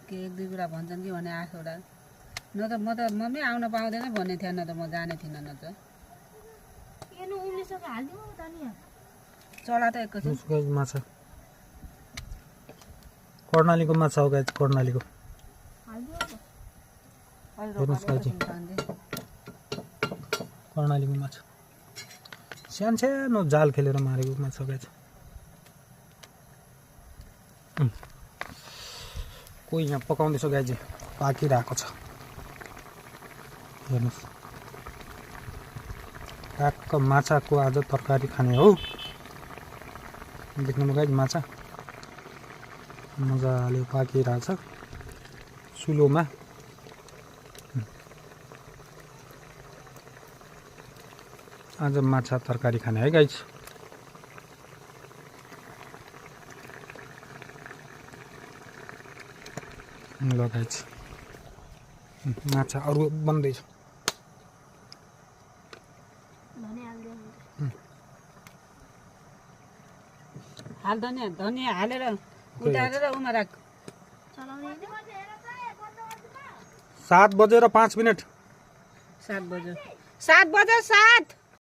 के एक दुई कुरा भन्छन् कि भने 8 वटा न त म त मम्मी आउन पाउँदैन भन्ने थिएन न त म जाने थिइनँ न त एनु उम्लिसके हाल्दिउ धनिया चला त एकैछिन गाइस माछा कर्णालीको माछा हो गाइस कर्णालीको हेर्नुहोस् गाइस कर्णालीको माछा सानो जाल खेलेर मारेको माछा गाइस कोही यहाँ पकाउँदैछ गाइस पाकिरहेको छ हेर्नुहोस् ट्याक्क माछाको आज तरकारी खाने हो देख्नुभयो गाइस माछा मजाले पाकिरहेछ सुलोमा आज माछा तरकारी खाने है गाइस ल गाइस माछा अरू बन्दैछ हाल धनिया हालेर उतारेर उमा राख 7:05 7 बज्यो 7